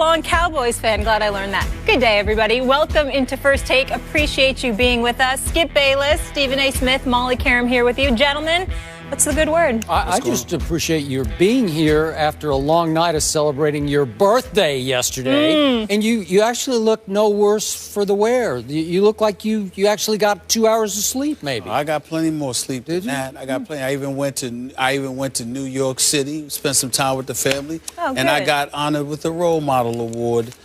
lifelong Cowboys fan. Glad I learned that. Good day, everybody. Welcome into First Take. Appreciate you being with us. Skip Bayless, Stephen A. Smith, Molly Karam here with you. Gentlemen, what's the good word? I just appreciate your being here after a long night of celebrating your birthday yesterday. And you actually look no worse for the wear. You look like you actually got 2 hours of sleep, maybe. I got plenty more sleep than that. I got plenty. I even went to New York City, spent some time with the family, and I got honored with the Role Model Award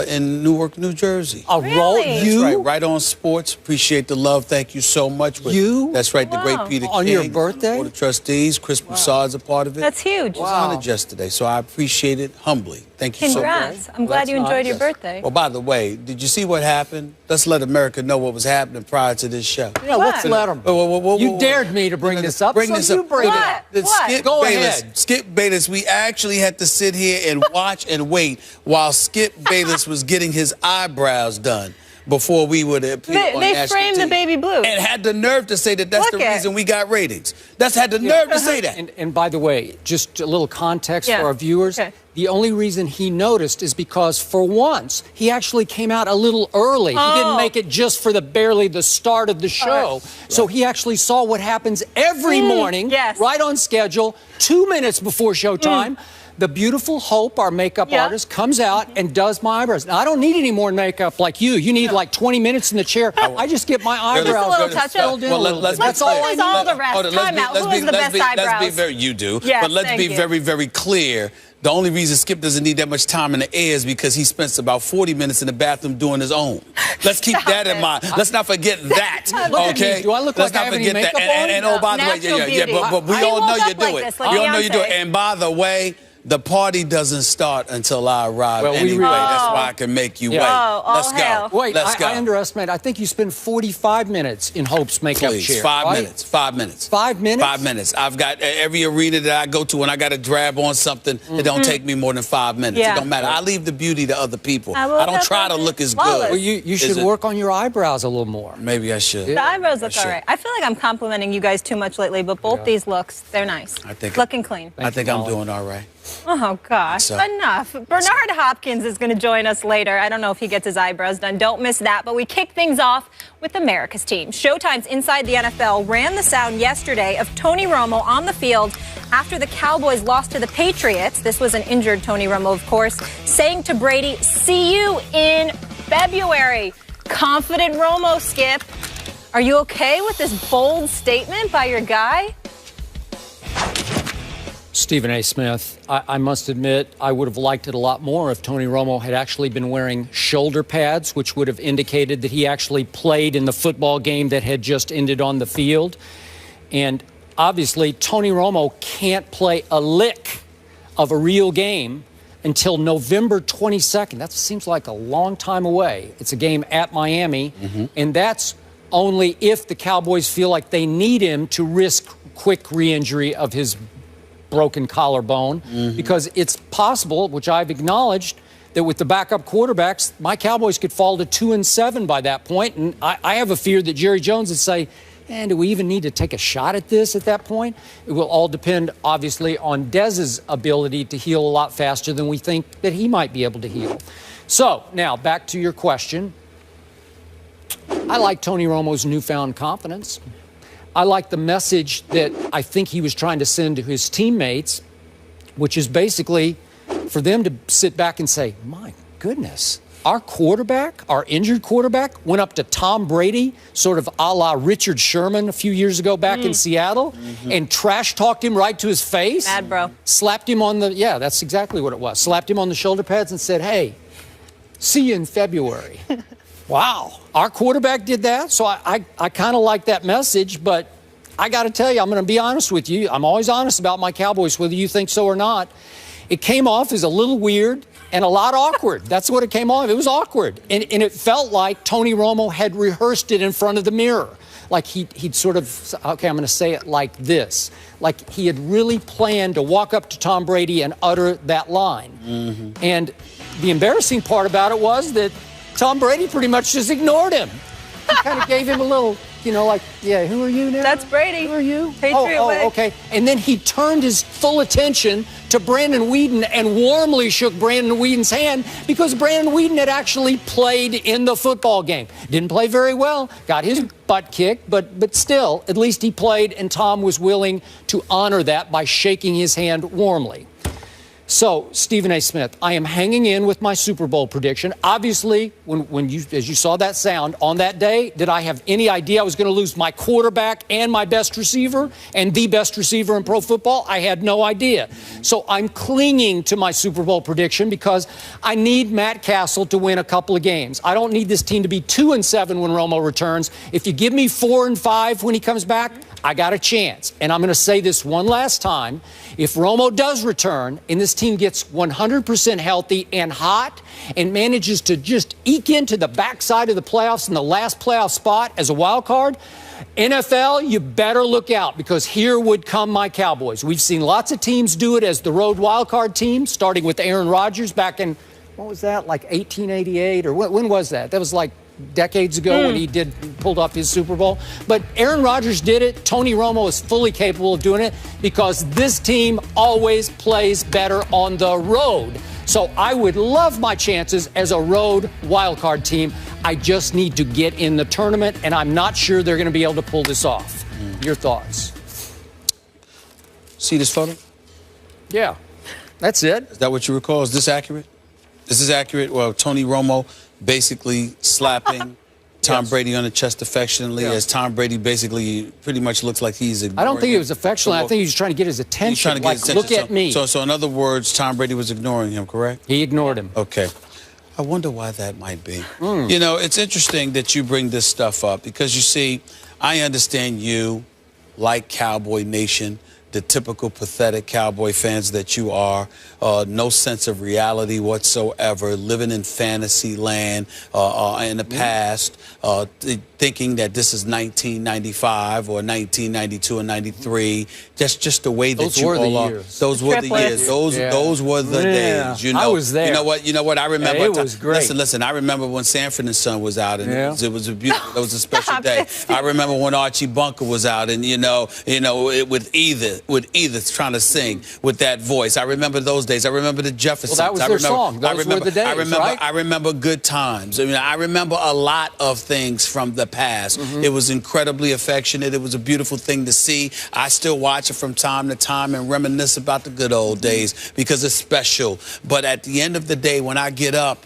in Newark, New Jersey. Really? That's right. Right on Sports. Appreciate the love. Thank you so much. That's right. The great Peter King. On your birthday? Board of Trustees. Chris Broussard's a part of it. That's huge. I was honored yesterday, so I appreciate it humbly. Thank you so much. Congrats. I'm glad you enjoyed your birthday. Well, by the way, did you see what happened? Let's let America know what was happening prior to this show. Yeah, let's let them. You dared me to bring this up. You bring it up. What? Go ahead. Skip Bayless, we actually had to sit here and watch and wait while Skip Bayless was getting his eyebrows done before we would appear on They national framed the TV. baby blue. And had the nerve to say that that's the reason we got ratings. That's had the nerve to say that. And by the way, just a little context for our viewers. Okay. The only reason he noticed is because for once he actually came out a little early. He didn't make it just for barely the start of the show. So he actually saw what happens every morning, right on schedule, 2 minutes before showtime. The beautiful Hope, our makeup artist, comes out and does my eyebrows. Now, I don't need any more makeup like you. You need like 20 minutes in the chair. I just get my eyebrows. Just a little touch-up. Let's all the rest. Time out. Who has the best eyebrows? You do. Yes, but let's be very, very clear. The only reason Skip doesn't need that much time in the air is because he spends about 40 minutes in the bathroom doing his own. Let's keep that in mind. Let's not forget that. Okay? Do I look like I have any makeup on? And oh, by the way, but we all know you do it. We all know you do it. And by the way, the party doesn't start until I arrive anyway. That's why I can make you wait. Let's go. Wait, Let's go. I underestimate. I think you spend 45 minutes in Hope's makeup chair. 5 minutes. 5 minutes. 5 minutes? 5 minutes. I've got every arena that I go to when I got to drab on something, it don't take me more than 5 minutes. It don't matter. I leave the beauty to other people. I don't try to look as good. Well, you should work on your eyebrows a little more. Maybe I should. The eyebrows look all right. I feel like I'm complimenting you guys too much lately, but both these looks, they're nice. Looking clean. I think I'm doing all right. Oh, gosh. Enough. Bernard Hopkins is going to join us later. I don't know if he gets his eyebrows done. Don't miss that. But we kick things off with America's team. Showtime's Inside the NFL ran the sound yesterday of Tony Romo on the field after the Cowboys lost to the Patriots. This was an injured Tony Romo, of course, saying to Brady, "See you in February." Confident Romo, Skip. Are you okay with this bold statement by your guy? Stephen A. Smith, I must admit, I would have liked it a lot more if Tony Romo had actually been wearing shoulder pads, which would have indicated that he actually played in the football game that had just ended on the field. And obviously, Tony Romo can't play a lick of a real game until November 22nd. That seems like a long time away. It's a game at Miami, and that's only if the Cowboys feel like they need him to risk quick re-injury of his broken collarbone, because it's possible, which I've acknowledged, that with the backup quarterbacks, my Cowboys could fall to 2-7 by that point. And I have a fear that Jerry Jones would say, do we even need to take a shot at this at that point? It will all depend, obviously, on Dez's ability to heal a lot faster than we think that he might be able to heal. So, now, back to your question. I like Tony Romo's newfound confidence. I like the message that I think he was trying to send to his teammates, which is basically for them to sit back and say, my goodness, our quarterback, our injured quarterback, went up to Tom Brady, sort of a la Richard Sherman a few years ago back in Seattle, and trash-talked him right to his face. Mad bro. Slapped him on the, that's exactly what it was. Slapped him on the shoulder pads and said, hey, see you in February. Wow. Our quarterback did that, so I kind of like that message, but I got to tell you, I'm going to be honest with you. I'm always honest about my Cowboys, whether you think so or not. It came off as a little weird and a lot awkward. That's what it came off. It was awkward. And it felt like Tony Romo had rehearsed it in front of the mirror. Like he'd sort of, okay, I'm going to say it like this. Like he had really planned to walk up to Tom Brady and utter that line. And the embarrassing part about it was that Tom Brady pretty much just ignored him. He kind of gave him a little you know, like, yeah, who are you now? That's Brady. Who are you? Patriot way. Okay. And then he turned his full attention to Brandon Weeden and warmly shook Brandon Weeden's hand because Brandon Weeden had actually played in the football game. Didn't play very well, got his butt kicked, but still, at least he played, and Tom was willing to honor that by shaking his hand warmly. So, Stephen A. Smith, I am hanging in with my Super Bowl prediction. Obviously, as you saw that sound, on that day, did I have any idea I was going to lose my quarterback and my best receiver and the best receiver in pro football? I had no idea. So I'm clinging to my Super Bowl prediction because I need Matt Castle to win a couple of games. I don't need this team to be 2-7 when Romo returns. If you give me 4-5 when he comes back, I got a chance. And I'm going to say this one last time. If Romo does return and this team gets 100% healthy and hot and manages to just eke into the backside of the playoffs in the last playoff spot as a wild card, NFL, you better look out because here would come my Cowboys. We've seen lots of teams do it as the road wild card team, starting with Aaron Rodgers back in, what was that, like 1888? Or when was that? That was like decades ago when he pulled off his Super Bowl. But Aaron Rodgers did it. Tony Romo is fully capable of doing it because this team always plays better on the road. So I would love my chances as a road wildcard team. I just need to get in the tournament, and I'm not sure they're going to be able to pull this off. Your thoughts? See this photo? Yeah, that's it. Is that what you recall? Is this accurate? This is accurate. Well, Tony Romo basically slapping Tom Brady on the chest affectionately as Tom Brady basically pretty much looks like he's ignoring I don't think him. it was affectionate. I think he was trying to get his attention. He's trying to get his attention. Look at me. So in other words, Tom Brady was ignoring him, correct? He ignored him. Okay. I wonder why that might be. You know, it's interesting that you bring this stuff up because, you see, I understand you, like Cowboy Nation, the typical pathetic Cowboy fans that you are, no sense of reality whatsoever, living in fantasy land in the past, thinking that this is 1995 or 1992 and 93. That's just the way that those you were all the are. years. Those were the years. Those were the days. You know, I was there. You know what? I remember. Yeah, it was great. Listen. I remember when Sanford and Son was out, and it was a beautiful. It was a special day. I remember when Archie Bunker was out, and with Edith trying to sing with that voice. I remember those days. I remember the Jeffersons. Well, that was their song. Those were the days, right? I remember good times. I mean, I remember a lot of things from the past. It was incredibly affectionate. It was a beautiful thing to see. I still watch it from time to time and reminisce about the good old days because it's special. But at the end of the day, when I get up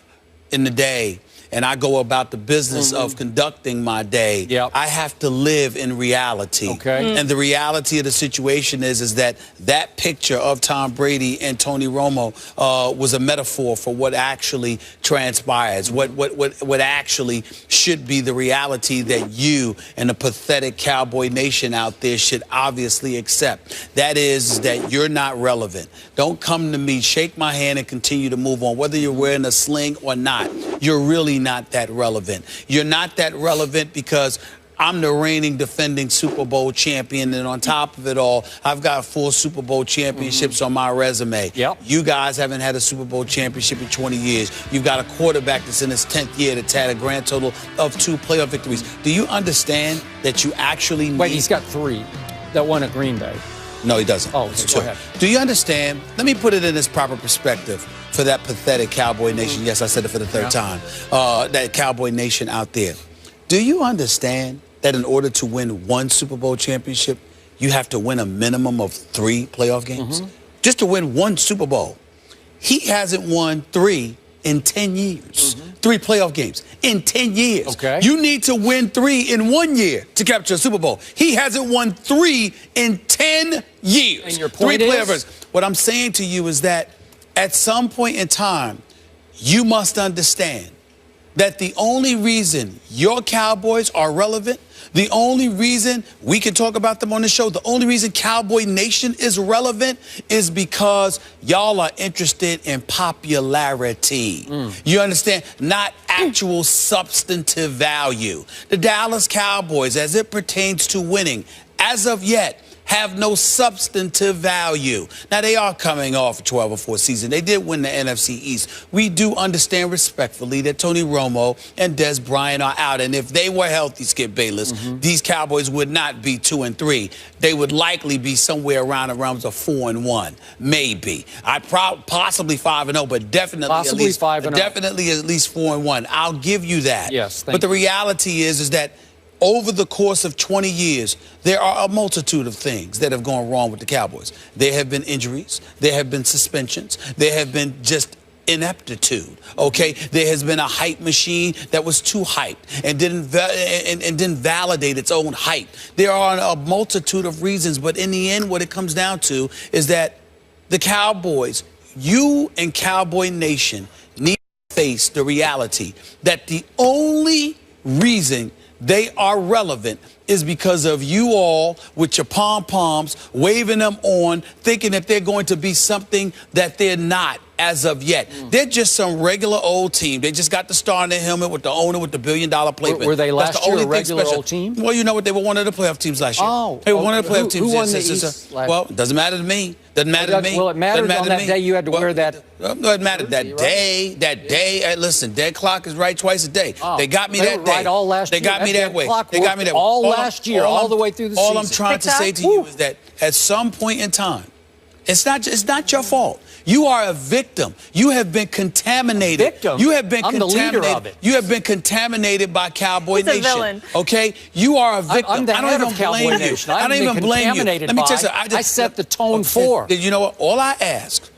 in the day and I go about the business of conducting my day, I have to live in reality. And the reality of the situation is that picture of Tom Brady and Tony Romo was a metaphor for what actually transpires, what actually should be the reality that you and the pathetic Cowboy Nation out there should obviously accept. That is that you're not relevant. Don't come to me, shake my hand, and continue to move on. Whether you're wearing a sling or not, you're really not that relevant. You're not that relevant because I'm the reigning defending Super Bowl champion, and on top of it all, I've got 4 Super Bowl championships on my resume. You guys haven't had a Super Bowl championship in 20 years. You've got a quarterback that's in his 10th year that's had a grand total of 2 playoff victories. Do you understand that you actually need... Wait, he's got 3 that won at Green Bay. No, he doesn't. Oh, okay, go ahead. Do you understand? Let me put it in its proper perspective for that pathetic Cowboy Nation. Yes, I said it for the 3rd time. That Cowboy Nation out there. Do you understand that in order to win 1 Super Bowl championship, you have to win a minimum of 3 playoff games? Just to win 1 Super Bowl. He hasn't won 3 in 10 years. 3 playoff games in 10 years. You need to win 3 in 1 year to capture a Super Bowl. He hasn't won 3 in 10 years. And your point 3 is? playoff games. What I'm saying to you is that at some point in time, you must understand that the only reason your Cowboys are relevant, the only reason we can talk about them on the show, the only reason Cowboy Nation is relevant is because y'all are interested in popularity. You understand? Not actual substantive value. The Dallas Cowboys, as it pertains to winning, as of yet, have no substantive value. Now, they are coming off a 12-4 season. They did win the NFC East. We do understand respectfully that Tony Romo and Des Bryant are out. And if they were healthy, Skip Bayless, these Cowboys would not be 2-3. They would likely be somewhere around the realms of 4-1, maybe. Possibly 5-0, but definitely possibly at least 5-0. Definitely at least 4-1. I'll give you that. Yes, but the reality is that over the course of 20 years, there are a multitude of things that have gone wrong with the Cowboys. There have been injuries. There have been suspensions. There have been just ineptitude, okay? There has been a hype machine that was too hyped and didn't validate its own hype. There are a multitude of reasons, but in the end, what it comes down to is that the Cowboys, you and Cowboy Nation, need to face the reality that the only reason they are relevant is because of you all with your pom-poms, waving them on, thinking that they're going to be something that they're not as of yet. They're just some regular old team. They just got the star in their helmet with the owner with the billion-dollar plate. Were they last year a regular old team? Well, you know what? They were one of the playoff teams last year. Oh. They were one of the playoff teams. Who won the East well, it doesn't matter to me. Doesn't matter to me. Well, it mattered on that day you had to wear that. No, it mattered that day. That day. Hey, listen, dead clock is right twice a day. Oh, they got me that day. Right all last year. They got me that way. They got me that way. All last year, all the way through the season. All I'm trying to say to you is that at some point in time, it's not your fault. You are a victim. You have been contaminated. Victim? You have been I'm contaminated. the leader of it. You have been contaminated by Cowboy Nation. He's a villain. Okay? You are a victim. I'm the I don't head even of Cowboy blame Nation. you. I don't even blame you. Let me tell you something. I set the tone for. You know what? All I ask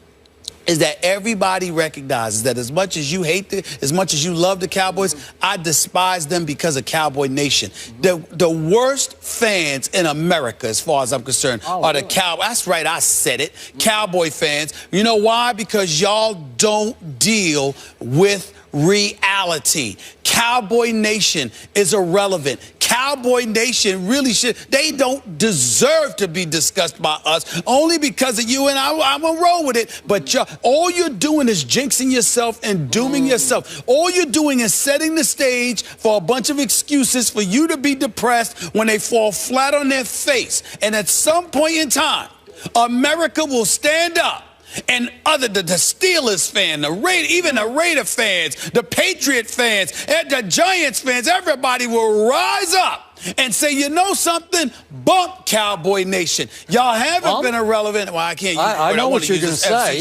is that everybody recognizes that as much as you hate as much as you love the Cowboys, I despise them because of Cowboy Nation. The worst fans in America, as far as I'm concerned, are the Cowboys. That's right, I said it. Cowboy fans. You know why? Because y'all don't deal with reality. Cowboy Nation is irrelevant. Cowboy Nation really should. They don't deserve to be discussed by us only because of you, and I'm going to roll with it. But all you're doing is jinxing yourself and dooming yourself. All you're doing is setting the stage for a bunch of excuses for you to be depressed when they fall flat on their face. And at some point in time, America will stand up. And the Steelers fan, even the Raider fans, the Patriot fans, and the Giants fans, everybody will rise up and say, you know something? Bump Cowboy Nation. Y'all haven't been irrelevant. Well, I can't use I know what you're going to say.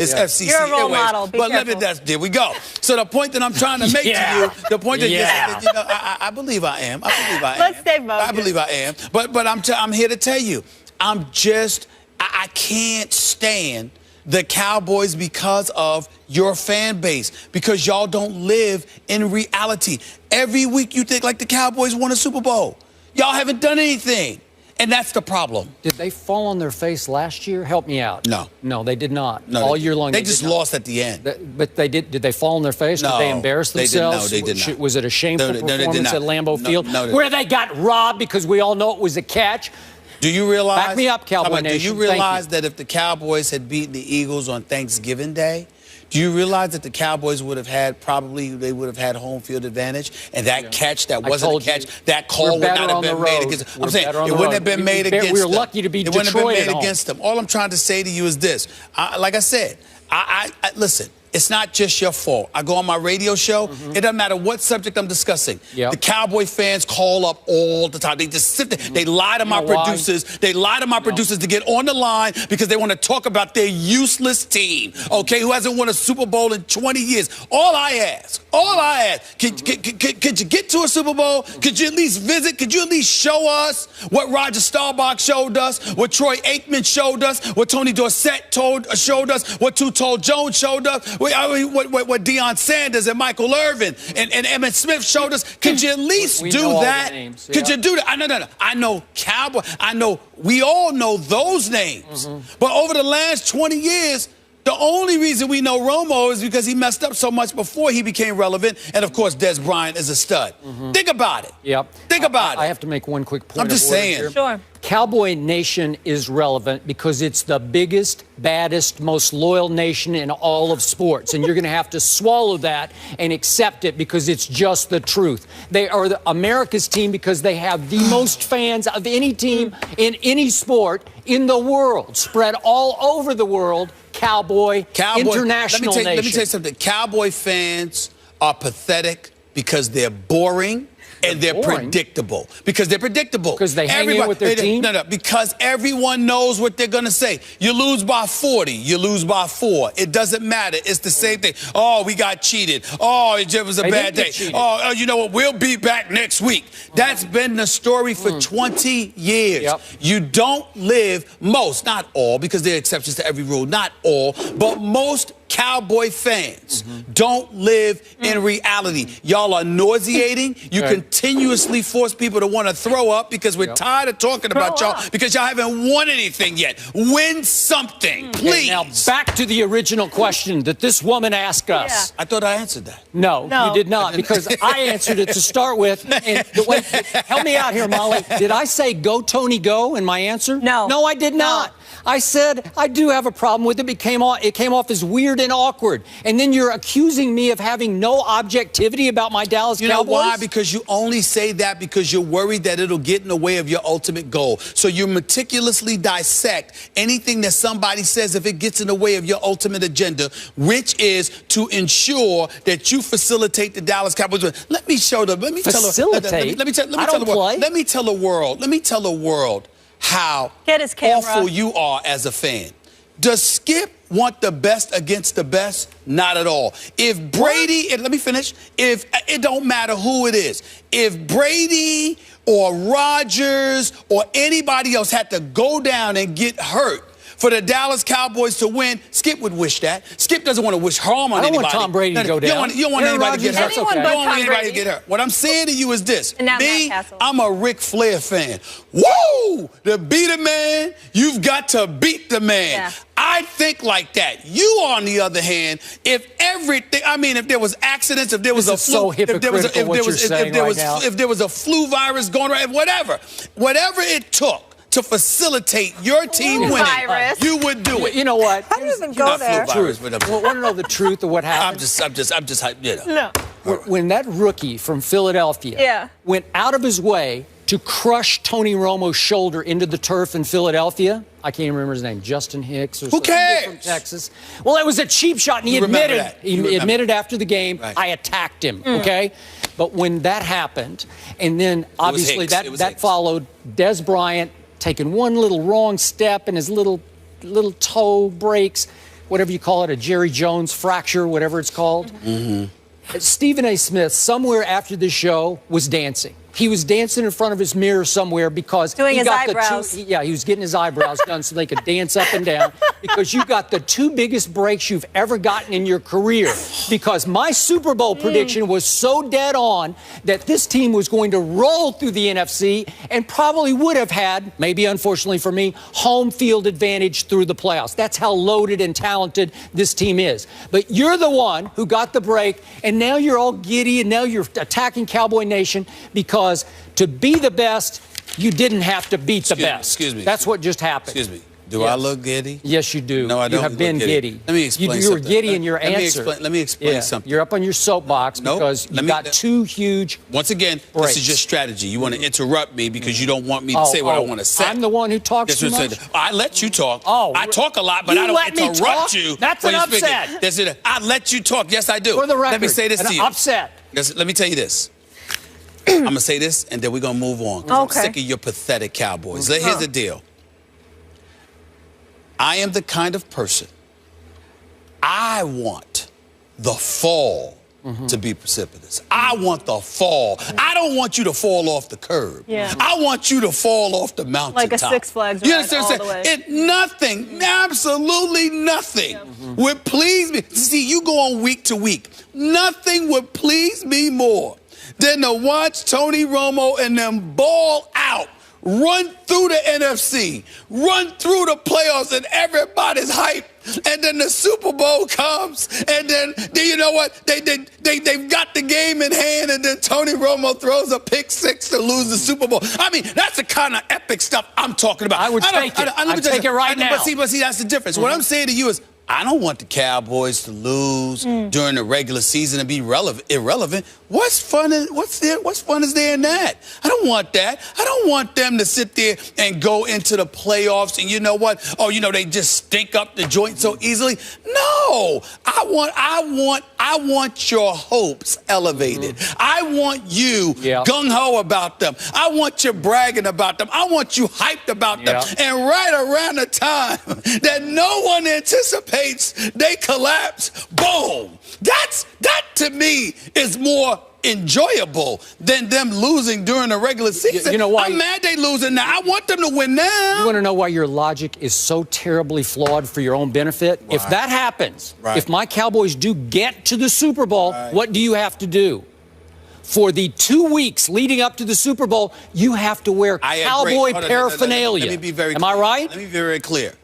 It's FCC. You're a role Airways. model. Be careful. There we go. So the point that I'm trying to make to you, the point that I believe I am. Let's stay focused. I believe I am. But I'm here to tell you, I can't stand the Cowboys because of your fan base, because y'all don't live in reality. Every week you think like the Cowboys won a Super Bowl. Y'all haven't done anything, and that's the problem. Did they fall on their face last year? Help me out. No, they did not. No, all year long. They just lost at the end. But they did. Did they fall on their face? No, did they embarrass themselves? They did not. Was it a shameful performance at Lambeau Field where they got robbed because we all know it was a catch? Do you realize? Back me up, Cowboy Nation. Do you realize that if the Cowboys had beaten the Eagles on Thanksgiving Day, do you realize that the Cowboys would have had home field advantage, and that catch that wasn't a catch, that call would not have been made against them? I'm saying it wouldn't have been made against them. We were lucky to be Detroit. It wouldn't have been made against them. All I'm trying to say to you is this: like I said, listen. It's not just your fault. I go on my radio show. It doesn't matter what subject I'm discussing. The Cowboy fans call up all the time. They just sit there. They lie to my producers. They lie to my producers to get on the line because they want to talk about their useless team, okay, who hasn't won a Super Bowl in 20 years. All I ask, could you get to a Super Bowl? Could you at least visit? Could you at least show us what Roger Staubach showed us, what Troy Aikman showed us, what Tony Dorsett showed us, what Tall Jones showed us? What Deion Sanders and Michael Irvin and Emmitt Smith showed us. Could you at least do that? Could you do that? I know Cowboy. I know we all know those names. But over the last 20 years, The only reason we know Romo is because he messed up so much before he became relevant. And, of course, Des Bryant is a stud. Think about it. Yep. Think about it. I have to make one quick point. I'm just saying. Here. Sure. Cowboy Nation is relevant because it's the biggest, baddest, most loyal nation in all of sports. And you're going to have to swallow that and accept it because it's just the truth. They are America's team because they have the most fans of any team in any sport in the world, spread all over the world. Cowboy international nation. Let me tell you something. Cowboy fans are pathetic because they're boring. And they're predictable. Because they're predictable. Because they hang in with their team? No, because everyone knows what they're going to say. You lose by 40. You lose by 4. It doesn't matter. It's the same thing. Oh, we got cheated. Oh, it was a bad day. Oh, you know what? We'll be back next week. That's been the story for 20 years. Yep. You don't live, not all, because there are exceptions to every rule, not all, but most Cowboy fans don't live in reality. Y'all are nauseating. You continuously force people to want to throw up because we're tired of talking about y'all because y'all haven't won anything yet. Win something, please. Now, back to the original question that this woman asked us. I thought I answered that. No, you did not, because I answered it to start with. And help me out here, Molly. Did I say go, Tony, go in my answer? No. No, I did not. I said I do have a problem with it. It came off as weird and awkward. And then you're accusing me of having no objectivity about my Dallas Cowboys? You know why? Because you only say that because you're worried that it'll get in the way of your ultimate goal. So you meticulously dissect anything that somebody says if it gets in the way of your ultimate agenda, which is to ensure that you facilitate the Dallas Cowboys. Let me tell the world how awful you are as a fan. Does Skip want the best against the best? Not at all. If Brady, let me finish, if it don't matter who it is, if Brady or Rodgers or anybody else had to go down and get hurt for the Dallas Cowboys to win, Skip would wish that. Skip doesn't want to wish harm on anybody. I don't want Tom Brady to go down. You don't want anybody to get hurt. You don't want anybody to get hurt. What I'm saying to you is this. Me, I'm a Ric Flair fan. Woo! To beat a man, you've got to beat the man. Yeah. I think like that. You, on the other hand, if there was accidents, if there was if there was a flu virus going around, whatever it took to facilitate your team winning, you would do it. You know what? How do you even go there? Want to know the truth of what happened? I'm just, you know. No. When that rookie from Philadelphia went out of his way to crush Tony Romo's shoulder into the turf in Philadelphia, I can't remember his name, Justin Hicks or something from Texas. Well, it was a cheap shot, and he admitted after the game, I attacked him, okay? But when that happened, and then obviously that followed Des Bryant taking one little wrong step and his little toe breaks, whatever you call it, a Jerry Jones fracture, whatever it's called. Stephen A. Smith, somewhere after the show, was dancing. He was dancing in front of his mirror somewhere because he was getting his eyebrows done so they could dance up and down, because you got the 2 biggest breaks you've ever gotten in your career. Because my Super Bowl prediction was so dead on that this team was going to roll through the NFC and probably would have had, maybe unfortunately for me, home field advantage through the playoffs. That's how loaded and talented this team is. But you're the one who got the break, and now you're all giddy, and now you're attacking Cowboy Nation because to be the best, you didn't have to beat the best. Excuse me. That's what just happened. Excuse me. Do I look giddy? Yes, you do. No, I don't. You have been giddy. Let me explain You were giddy in your answer. Let me explain something. You're up on your soapbox because you got 2 huge Once again, breaks. this is just strategy. You want to interrupt me because you don't want me to say what I want to say. I'm the one who talks too much? I let you talk. I talk a lot, but I don't interrupt you. That's an upset. I let you talk. Yes, I do. For the record, let me say this to you. Upset. Let me tell you this. I'm going to say this, and then we're going to move on. I'm sick of your pathetic Cowboys. Here's the deal. I am the kind of person, I want the fall to be precipitous. I want the fall. I don't want you to fall off the curb. I want you to fall off the mountaintop. Like a Six Flags ride all the way. Nothing, absolutely nothing would please me. See, you go on week to week. Nothing would please me more than to watch Tony Romo and them ball out run through the NFC, run through the playoffs, and everybody's hyped. And then the Super Bowl comes, and then you know what? They've got the game in hand, and then Tony Romo throws a pick six to lose the Super Bowl. I mean, that's the kind of epic stuff I'm talking about. I would take it. I'd take it right now. But see, that's the difference. What I'm saying to you is, I don't want the Cowboys to lose during the regular season and be irrelevant. What fun is there in that? I don't want that. I don't want them to sit there and go into the playoffs and you know what? Oh, you know, they just stink up the joint so easily. No, I want your hopes elevated. I want you gung-ho about them. I want you bragging about them. I want you hyped about them. And right around the time that no one anticipates they collapse, boom. That to me is more enjoyable than them losing during the regular season. You know why? I'm mad they losing now. I want them to win now. You want to know why your logic is so terribly flawed for your own benefit? Right. If that happens, if my Cowboys do get to the Super Bowl, what do you have to do? For the 2 weeks leading up to the Super Bowl, you have to wear cowboy paraphernalia. Let me be very Am I right? Let me be very clear.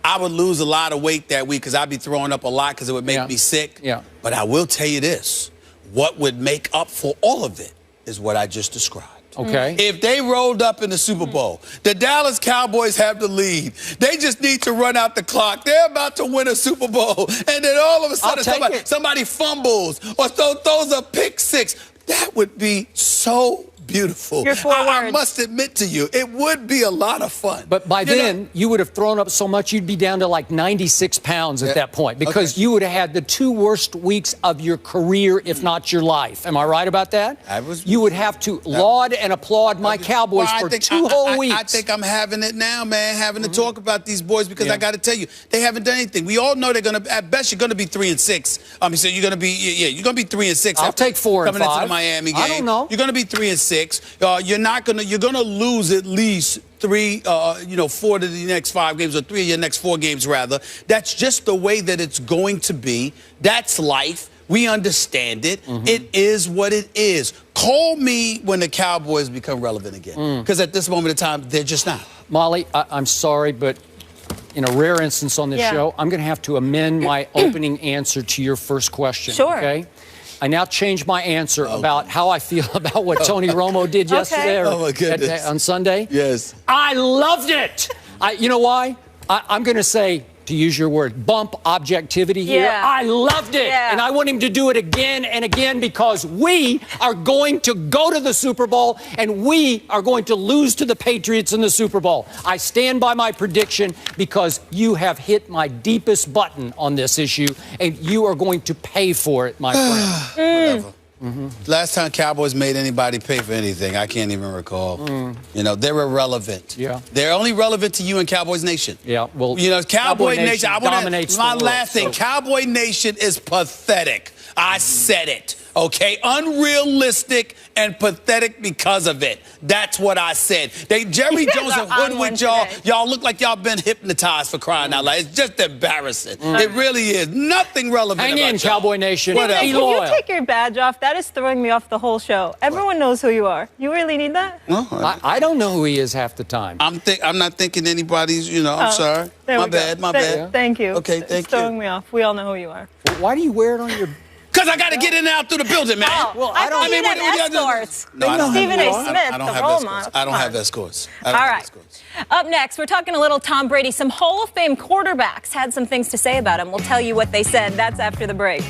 I would lose a lot of weight that week because I'd be throwing up a lot because it would make me sick. But I will tell you this. What would make up for all of it is what I just described. Okay. If they rolled up in the Super Bowl, the Dallas Cowboys have the lead. They just need to run out the clock. They're about to win a Super Bowl. And then all of a sudden somebody fumbles or throws a pick six. That would be so beautiful. I must admit to you, it would be a lot of fun. But by then, you would have thrown up so much, you'd be down to like 96 pounds at that point because you would have had the 2 worst weeks of your career, if not your life. Am I right about that? You would have to laud and applaud my Cowboys for 2 whole weeks. I think I'm having it now, man, having to talk about these boys because I got to tell you, they haven't done anything. We all know they're going to, at best, you're going to be 3-6. I mean, so you're going to be, you're going to be 3-6. I'll take 4 and 5. Coming into the Miami game. I don't know. You're going to be 3-6. You're gonna lose at least 4 to the next 5 games, or 3 of your next 4 games rather. That's just the way that it's going to be. That's life. We understand it. It is what it is. Call me when the Cowboys become relevant again, because at this moment in time, they're just not. Molly, I'm sorry, but in a rare instance on this show, I'm going to have to amend my opening answer to your first question. Sure. Okay. I now change my answer about how I feel about what Tony Romo did yesterday on Sunday. Yes. I loved it. You know why? I'm going to say, to use your word, bump objectivity here. I loved it. And I want him to do it again and again because we are going to go to the Super Bowl and we are going to lose to the Patriots in the Super Bowl. I stand by my prediction because you have hit my deepest button on this issue and you are going to pay for it, my friend. Whatever. Last time Cowboys made anybody pay for anything, I can't even recall. You know, they're irrelevant. They're only relevant to you and Cowboys Nation. Well, you know, Cowboy Nation dominates my the world, last thing, Cowboy Nation is pathetic. I said it. Okay, unrealistic and pathetic because of it. That's what I said. Jerry Jones have hoodwinked y'all. Y'all look like y'all been hypnotized, for crying out loud. It's just embarrassing. It really is. Nothing relevant Hang about in, Cowboy Nation. Can you take your badge off? That is throwing me off the whole show. Everyone knows who you are. You really need that? Well, I don't know who he is half the time. I'm not thinking anybody's, I'm sorry. My bad. Thank you. Okay, thank you. It's throwing me off. We all know who you are. Why do you wear it on your... Because I got to get in and out through the building, man. Well, I don't mean escorts. No, I don't Stephen A. Smith, I don't the have role escorts. model. I don't have escorts. All right. Up next, we're talking a little Tom Brady. Some Hall of Fame quarterbacks had some things to say about him. We'll tell you what they said. That's after the break.